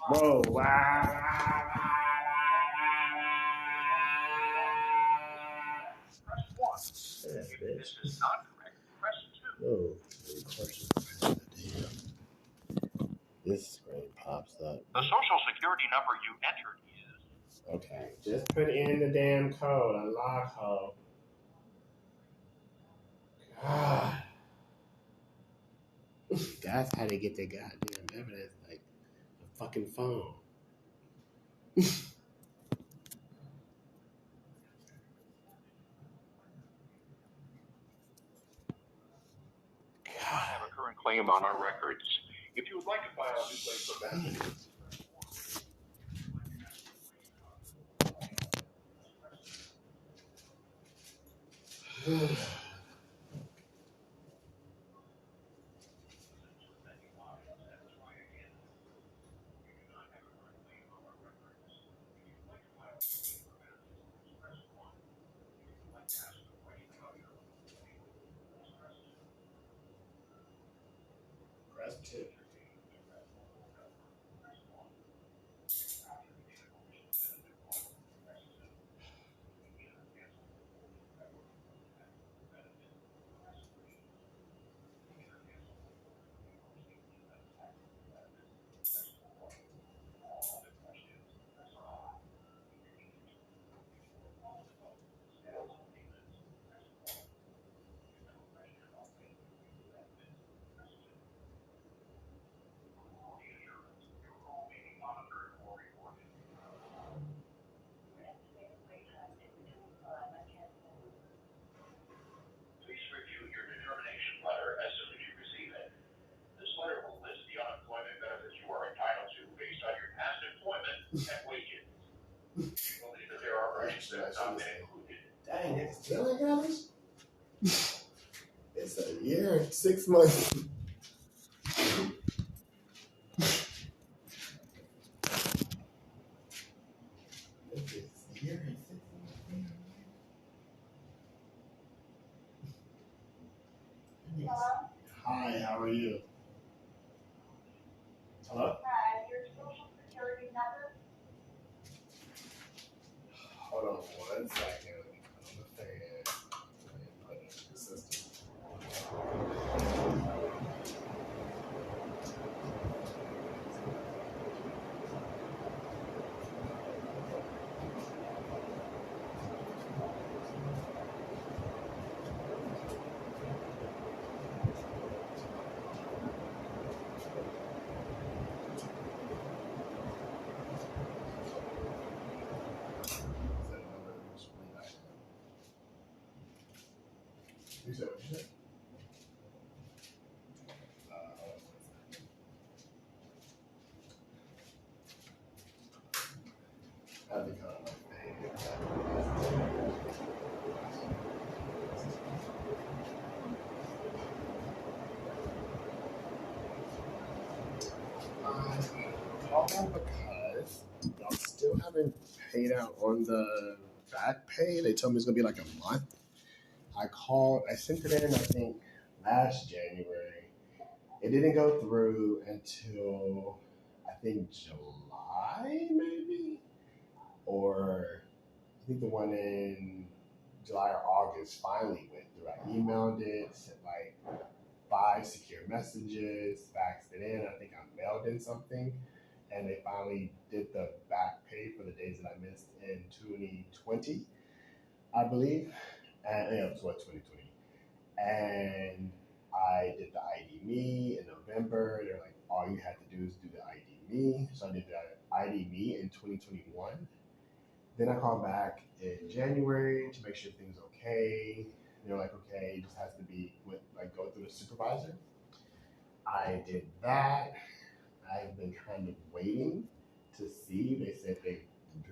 Whoa, wow. Yeah, bitch. Oh, this screen pops up. The social security number you entered is. Okay, just put in the damn code. Unlock ho. God. That's how they get their goddamn evidence, like a fucking phone. I have a current claim on our records. If you would like to file a new claim for benefits. Press 2. Please review your determination letter as soon as you receive it. This letter will list the unemployment benefits you are entitled to based on your past employment and wages. If you believe that there are earnings that have not been included. Dang, it's still ain't got it? It's a year and 6 months. It's a year and 6 months. Hello? Hi, how are you? Hello? Hi, your social security number? Hold on 1 second. I'm a fan. Put it in the system. You said what you said? I've become my call because y'all still haven't paid out on the back pay. They told me it's gonna be like a month. I called, I sent it in, I think, last January. It didn't go through until, I think, July, maybe? Or I think the one in July or August finally went through. I emailed it, sent like 5 secure messages, faxed it in. I think I mailed in something. And they finally did the back pay for the days that I missed in 2020, I believe. And yeah, it was what, 2020. And I did the ID Me in November. They're like, all you had to do is do the ID Me. So I did the ID Me in 2021. Then I called back in January to make sure things okay. They're like, okay, it just has to be with, like, go through the supervisor. I did that. I've been kind of waiting to see. They said they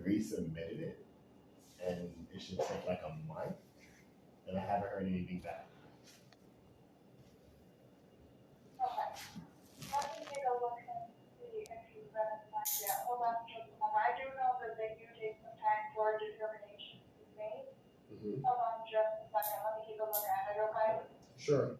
resubmitted it and it should take like a month. And I haven't heard anything back. Okay. Let me take a look and see if you've been assigned yet. Hold on just a moment. I do know that they do take some time for a determination to be made. Mm-hmm. Hold on just a second. Let me take a look at it, okay? Sure.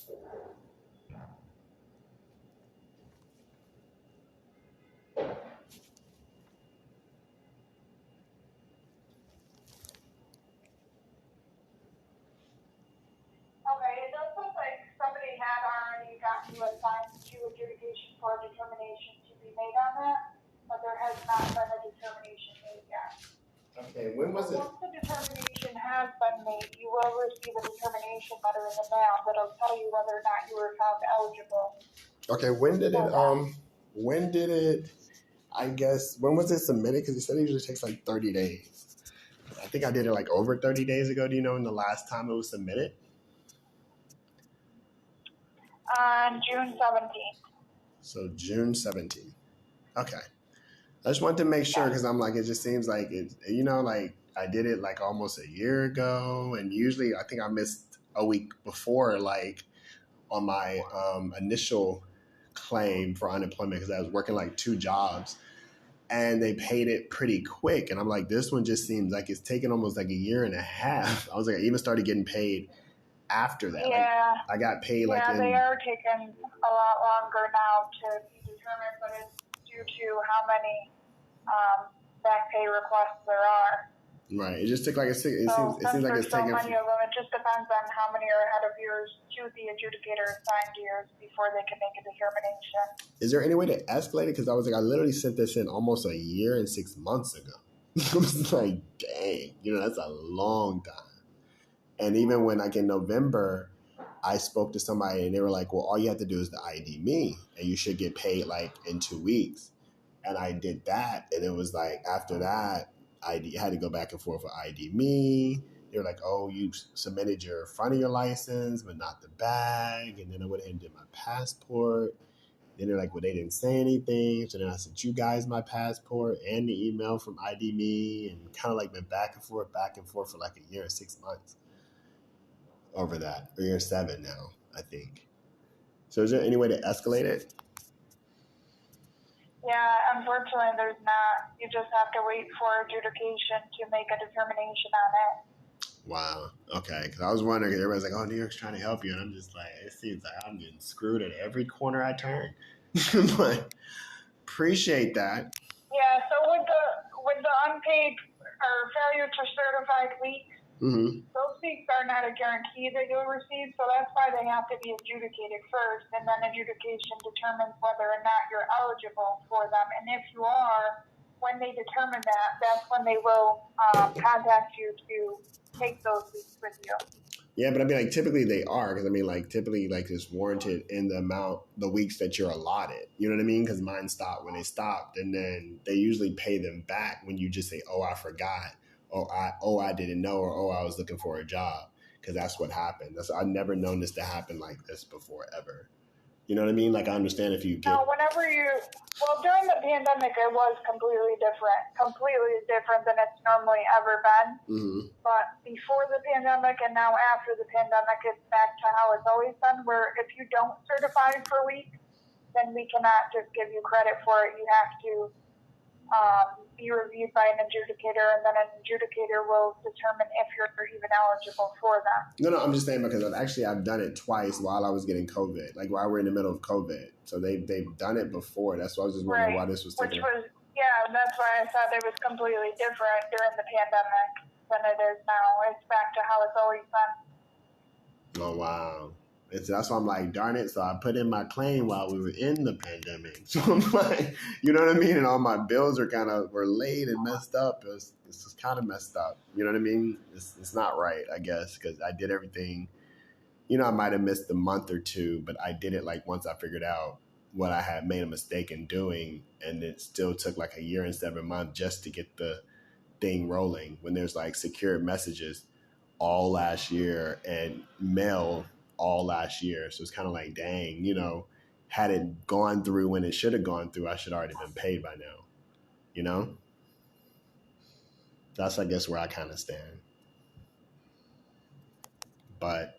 Okay, it does look like somebody had already gotten you assigned to adjudication for a determination to be made on that, but there has not been a determination made yet. Okay, when was it? Once the determination has been made, you will receive a determination letter in the mail that'll tell you whether or not you were found eligible. Okay, when did it, I guess, when was it submitted? Because he said it usually takes like 30 days. I think I did it like over 30 days ago. Do you know when the last time it was submitted? On June 17th. So June 17th. Okay. I just wanted to make sure because I'm like, it just seems like it, you know, like I did it like almost a year ago. And usually I think I missed a week before, like on my initial claim for unemployment because I was working like 2 jobs and they paid it pretty quick. And I'm like, this one just seems like it's taken almost like a year and a half. I was like, I even started getting paid after that. Yeah. Like, I got paid like they are taking a lot longer now to be determined, but it's due to how many back pay requests there are. Right. It just took like it seems like it's so taking many of them. It just depends on how many are ahead of yours to the adjudicator assigned to yours before they can make a determination. Is there any way to escalate it? Because I was like, I literally sent this in almost a year and 6 months ago. I was like, dang, you know, that's a long time. And even when like in November, I spoke to somebody and they were like, well, all you have to do is to ID me and you should get paid like in 2 weeks. And I did that. And it was like, after that, I had to go back and forth with ID me. They were like, oh, you submitted your front of your license, but not the back. And then I went ahead and did my passport. Then they're like, well, they didn't say anything. So then I sent you guys my passport and the email from ID me and kind of like been back and forth for like a year and 6 months over that. Or year 7 now, I think. So is there any way to escalate it? Yeah, unfortunately, there's not. You just have to wait for adjudication to make a determination on it. Wow. Okay. Because I was wondering, everybody's like, oh, New York's trying to help you. And I'm just like, it seems like I'm getting screwed at every corner I turn. But appreciate that. Yeah, so with the unpaid or failure to certify weeks, those weeks are not a guarantee that you'll receive, so that's why they have to be adjudicated first, and then adjudication determines whether or not you're eligible for them. And if you are, when they determine that, that's when they will contact you to take those weeks with you. Yeah, but I mean, like, typically they are, because I mean, like, typically, like, it's warranted in the weeks that you're allotted. You know what I mean? Because mine stopped when they stopped, and then they usually pay them back when you just say, oh, I forgot, or I didn't know, or oh, I was looking for a job, because that's what happened. I've never known this to happen like this before, ever. You know what I mean? Like, I understand if you get... No, during the pandemic, it was completely different than it's normally ever been. But before the pandemic and now after the pandemic, it's back to how it's always been, where if you don't certify for weeks, then we cannot just give you credit for it. You have to be reviewed by an adjudicator, and then an adjudicator will determine if you're even eligible for them. No, I'm just saying because I've done it twice while I was getting COVID, like while we're in the middle of COVID. So they've done it before. That's why I was just wondering why this was taking. That's why I thought it was completely different during the pandemic than it is now. It's back to how it's always been. Oh, wow. That's why I'm like, darn it. So I put in my claim while we were in the pandemic. So I'm like, you know what I mean? And all my bills were late and messed up. It's just kind of messed up. You know what I mean? It's not right, I guess, because I did everything. You know, I might have missed a month or 2, but I did it like once I figured out what I had made a mistake in doing. And it still took like a year and 7 months just to get the thing rolling when there's like secure messages all last year and mail all last year. So it's kind of like, dang, you know, had it gone through when it should have gone through, I should already been paid by now, you know? That's, I guess, where I kind of stand. But.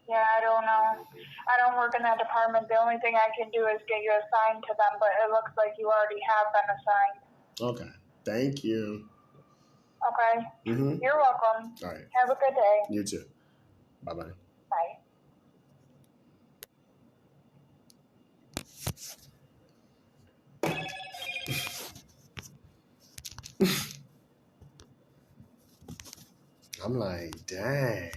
Yeah, I don't know. I don't work in that department. The only thing I can do is get you assigned to them, but it looks like you already have been assigned. Okay. Thank you. Okay. You're welcome. All right. Have a good day. You too. Bye-bye. Bye. I'm like, dang.